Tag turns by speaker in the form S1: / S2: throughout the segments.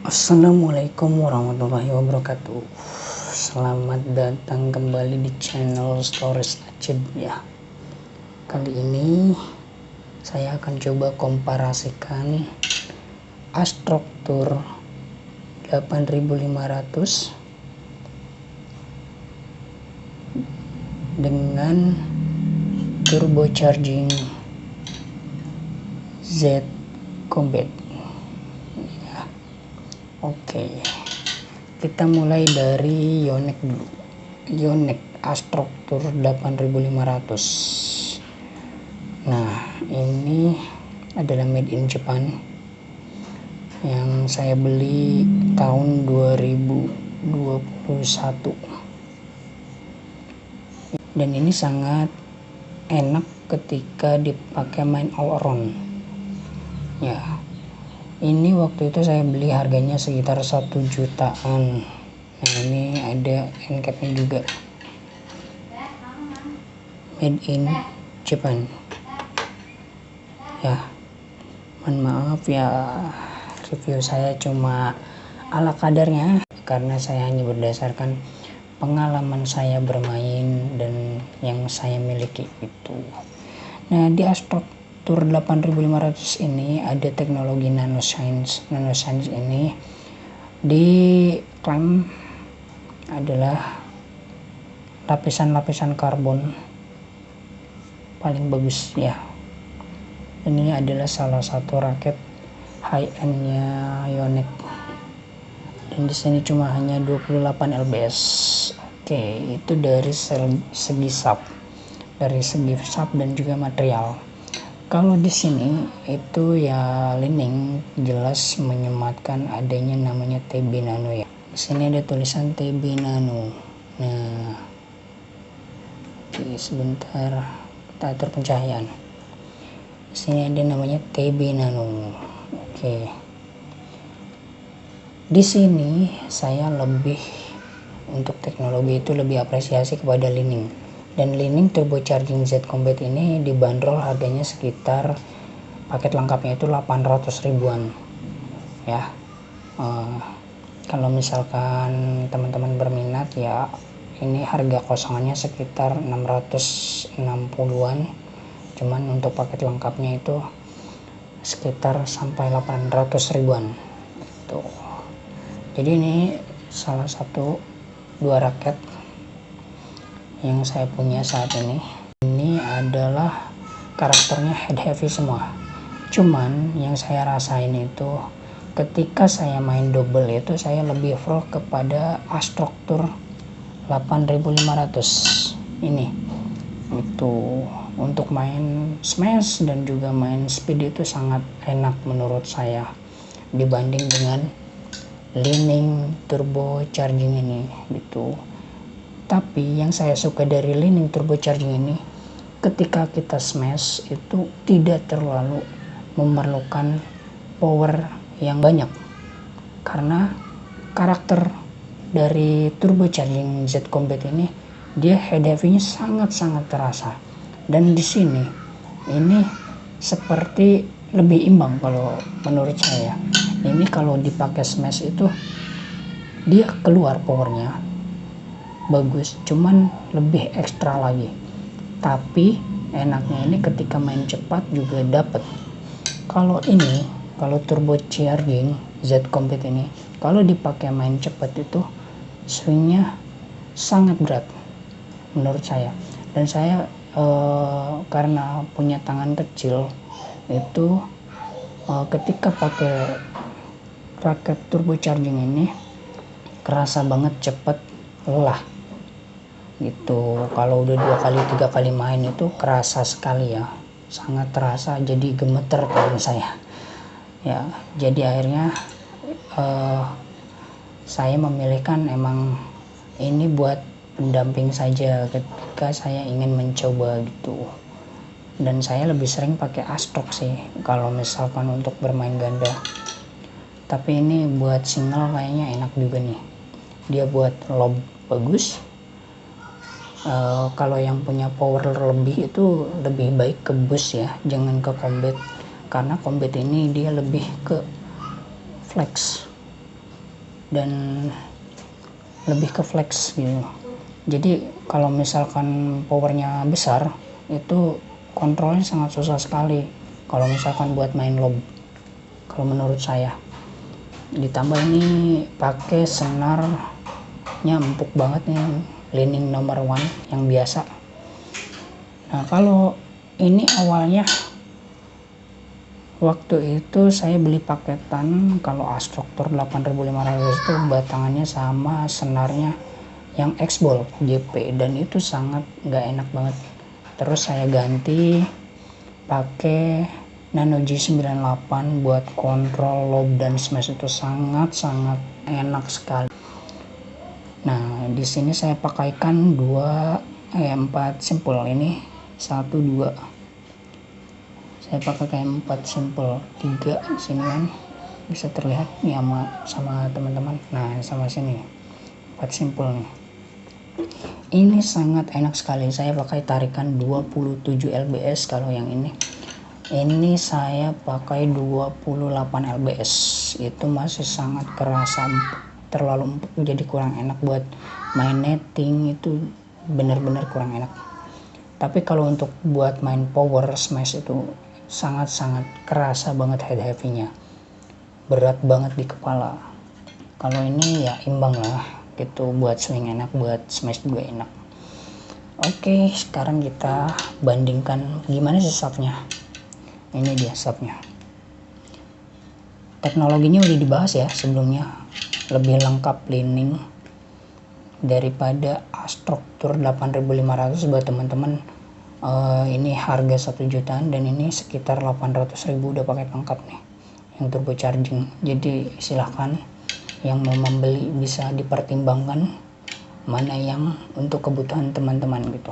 S1: Assalamualaikum warahmatullahi wabarakatuh. Selamat datang kembali di channel Stories Acib ya. Kali ini saya akan coba komparasikan Astrock Tour 8500 dengan turbocharging Z Combat. Oke, kita mulai dari Yonex dulu. Yonex Astrock Tour 8500. Nah, ini adalah made in Japan yang saya beli tahun 2021. Dan ini sangat enak ketika dipakai main all around. Ya. Ini waktu itu saya beli harganya sekitar 1 jutaan. Nah, ini ada end capnya juga, made in Japan ya. Mohon maaf ya, review saya cuma ala kadarnya karena saya hanya berdasarkan pengalaman saya bermain dan yang saya miliki itu. Nah, di Astrock Tour 8500 ini ada teknologi nanoscience. Nanoscience ini diklaim adalah lapisan-lapisan karbon paling bagus ya. Ini adalah salah satu raket high-end-nya Yonex. Dan di sini cuma hanya 28 lbs. Oke, itu dari segi sub, dan juga material. Kalau di sini itu ya lining jelas menyematkan adanya namanya TB Nano ya. Di sini ada tulisan TB Nano. Nah, oke, sebentar kita atur pencahayaan. Di sini ada namanya TB Nano. Oke. Di sini saya lebih untuk teknologi itu lebih apresiasi kepada lining. Dan lining turbocharging Z Combat ini dibanderol harganya sekitar paket lengkapnya itu 800 ribuan ya. Kalau misalkan teman-teman berminat ya, ini harga kosongannya sekitar 660-an, cuman untuk paket lengkapnya itu sekitar sampai 800 ribuan itu. Jadi ini salah satu dua raket yang saya punya saat ini. Ini adalah karakternya head heavy semua, cuman yang saya rasain itu ketika saya main double itu saya lebih pro kepada Astrock Tour 8500 ini. Itu untuk main smash dan juga main speed itu sangat enak menurut saya dibanding dengan lining turbocharging ini gitu. Tapi yang saya suka dari lining turbocharging ini, ketika kita smash itu tidak terlalu memerlukan power yang banyak, karena karakter dari turbocharging Z Combat ini dia head heavy-nya sangat-sangat terasa. Dan di sini ini seperti lebih imbang kalau menurut saya. Ini kalau dipakai smash itu dia keluar powernya bagus, cuman lebih ekstra lagi. Tapi enaknya ini ketika main cepat juga dapat. Kalau turbocharging Z Combat ini kalau dipakai main cepat itu swingnya sangat berat menurut saya. Dan saya karena punya tangan kecil itu ketika pakai raket turbocharging ini kerasa banget cepet lelah gitu. Kalau udah 2 kali 3 kali main itu kerasa sekali ya, sangat terasa, jadi gemeter tangan saya ya. Jadi akhirnya saya memilihkan emang ini buat pendamping saja ketika saya ingin mencoba gitu. Dan saya lebih sering pakai Astrock sih kalau misalkan untuk bermain ganda. Tapi ini buat single kayaknya enak juga nih. Dia buat lob bagus. Kalau yang punya power lebih itu lebih baik ke boost ya, jangan ke combat, karena combat ini dia lebih ke flex dan lebih ke flex gitu. Jadi kalau misalkan powernya besar itu kontrolnya sangat susah sekali kalau misalkan buat main lob, kalau menurut saya. Ditambah ini pakai senarnya empuk banget nih, leaning nomor 1 yang biasa. Nah kalau ini awalnya waktu itu saya beli paketan, kalau Astruktur 8500 itu batangannya sama senarnya yang X-Ball JP, dan itu sangat nggak enak banget. Terus saya ganti pakai Nano G98 buat kontrol lob dan smash, itu sangat enak sekali. Nah di sini saya pakaikan 4 simpul, ini 1 2, saya pakai kayak 4 simpul, 3 sini kan bisa terlihat ya sama teman-teman. Nah sama sini 4 simpul nih. Ini sangat enak sekali. Saya pakai tarikan 27 lbs. Kalau yang ini saya pakai 28 lbs. Itu masih sangat kerasa terlalu empuk, jadi kurang enak buat main netting, itu bener-bener kurang enak. Tapi kalau untuk buat main power smash itu sangat kerasa banget head heavy-nya, berat banget di kepala. Kalau ini ya imbang lah gitu, buat swing enak, buat smash juga enak. Oke, sekarang kita bandingkan gimana sih subnya. Ini dia subnya. Teknologinya udah dibahas ya sebelumnya, lebih lengkap leaning daripada Astruktur 8500 buat teman-teman. Ini harga 1 jutaan dan ini sekitar 800.000 udah pakai pelengkap nih yang turbo charging. Jadi silahkan yang mau membeli bisa dipertimbangkan mana yang untuk kebutuhan teman-teman gitu.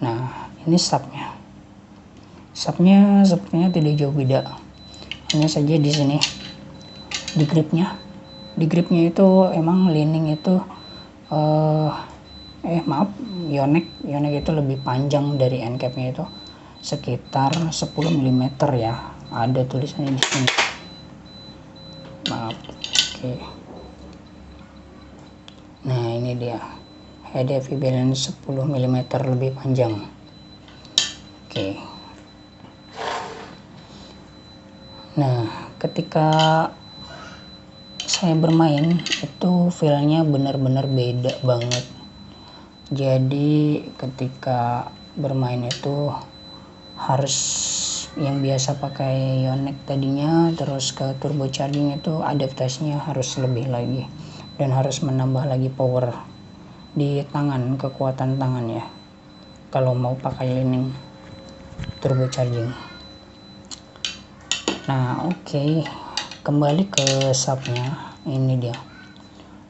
S1: Nah ini subnya sepertinya tidak jauh beda, hanya saja di sini di gripnya itu emang leaning itu Yonex itu lebih panjang dari end capnya, itu sekitar 10 mm ya, ada tulisannya di sini, maaf. Oke. Nah ini dia head heavy balance 10 mm lebih panjang. Oke. Nah ketika saya bermain itu feelnya benar-benar beda banget. Jadi ketika bermain itu harus yang biasa pakai Yonex tadinya, terus ke turbo charging itu adaptasinya harus lebih lagi, dan harus menambah lagi power di tangan, kekuatan tangan ya, kalau mau pakai leaning turbo charging. Nah oke, kembali ke subnya. Ini dia,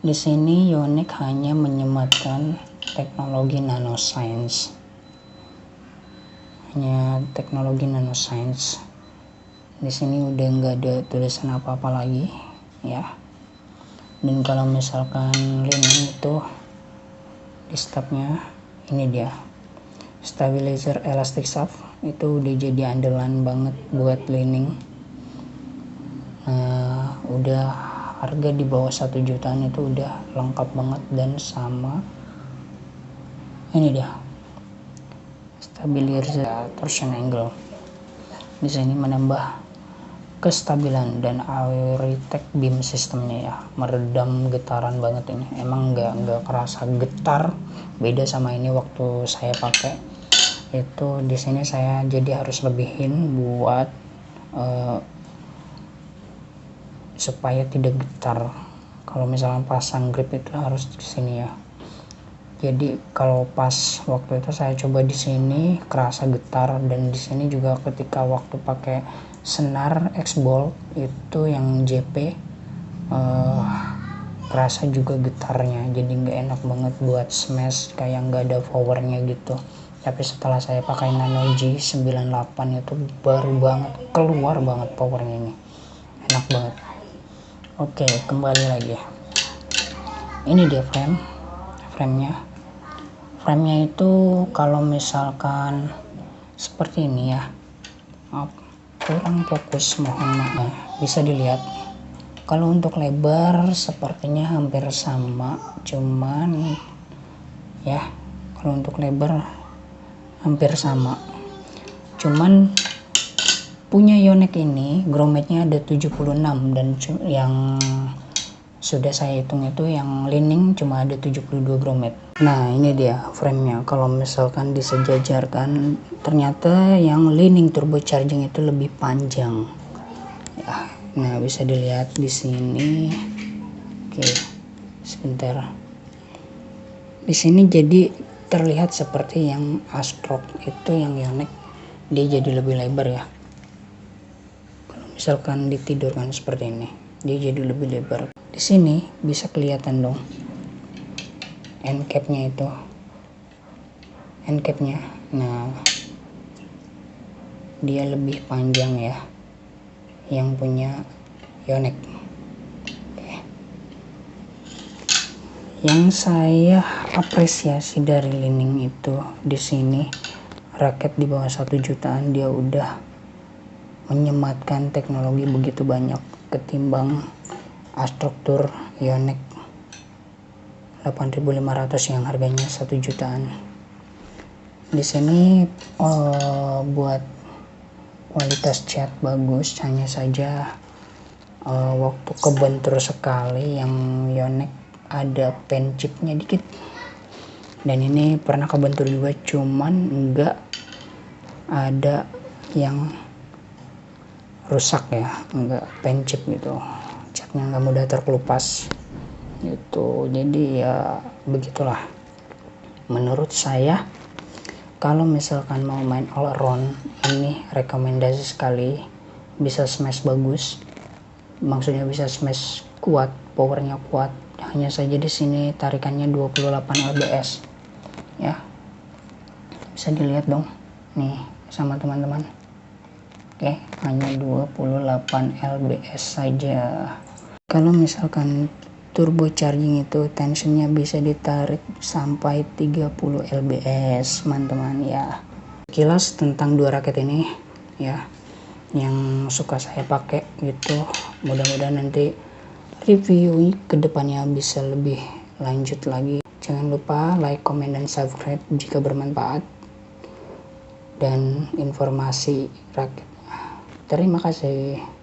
S1: di sini Yonex hanya menyematkan teknologi nanoscience, Di sini udah nggak ada tulisan apa-apa lagi ya. Dan kalau misalkan leaning itu di stubnya, ini dia stabilizer elastic shaft, itu udah jadi andalan banget buat leaning. Udah harga di bawah 1 jutaan itu udah lengkap banget, dan sama ini dia stabilizer torsion angle. Di sini menambah kestabilan, dan Aeritech beam sistemnya ya, meredam getaran banget ini. Emang nggak kerasa getar, beda sama ini waktu saya pakai itu. Di sini saya jadi harus lebihin buat supaya tidak getar. Kalau misalnya pasang grip itu harus di sini ya. Jadi kalau pas waktu itu saya coba di sini kerasa getar, dan di sini juga ketika waktu pakai senar X-Ball itu yang JP kerasa juga getarnya, jadi nggak enak banget buat smash, kayak nggak ada powernya gitu. Tapi setelah saya pakai Nano G98 itu baru banget keluar banget powernya, ini enak banget. Oke, kembali lagi. Ini dia framenya itu kalau misalkan seperti ini ya, maaf kurang fokus, mohon maaf. Bisa dilihat Kalau untuk lebar sepertinya hampir sama, cuman ya kalau untuk lebar hampir sama, cuman punya Yonex ini grommetnya ada 76, dan yang sudah saya hitung itu yang lining cuma ada 72 grommet. Nah ini dia framenya. Kalau misalkan disejajarkan, ternyata yang lining turbocharging itu lebih panjang ya. Nah bisa dilihat di sini. Oke, sebentar. Di sini jadi terlihat seperti yang Astrock itu, yang Yonex dia jadi lebih lebar ya. Kalau misalkan ditidurkan seperti ini, dia jadi lebih lebar. Di sini bisa kelihatan dong end capnya itu, end capnya. Nah dia lebih panjang ya yang punya Yonex. Yang saya apresiasi dari lining itu, di sini raket di bawah 1 jutaan dia udah menyematkan teknologi begitu banyak ketimbang Astrock Tour Yonex 8.500 yang harganya 1 jutaan. Di sini buat kualitas cat bagus, hanya saja waktu kebentur sekali yang Yonex ada pen chipnya dikit, dan ini pernah kebentur juga, cuman enggak ada yang rusak ya, enggak pen chip gitu, catnya nggak mudah terkelupas gitu. Jadi ya begitulah menurut saya. Kalau misalkan mau main all around, ini rekomendasi sekali, bisa smash bagus, maksudnya bisa smash kuat, powernya kuat. Hanya saja di sini tarikannya 28 lbs ya, bisa dilihat dong nih sama teman-teman. Oke, hanya 28 lbs saja. Kalau misalkan turbocharging itu tensionnya bisa ditarik sampai 30 lbs teman-teman ya. Kilas tentang dua raket ini ya, yang suka saya pakai gitu. Mudah-mudahan nanti review kedepannya bisa lebih lanjut lagi. Jangan lupa like, comment, dan subscribe jika bermanfaat dan informasi raket. Terima kasih.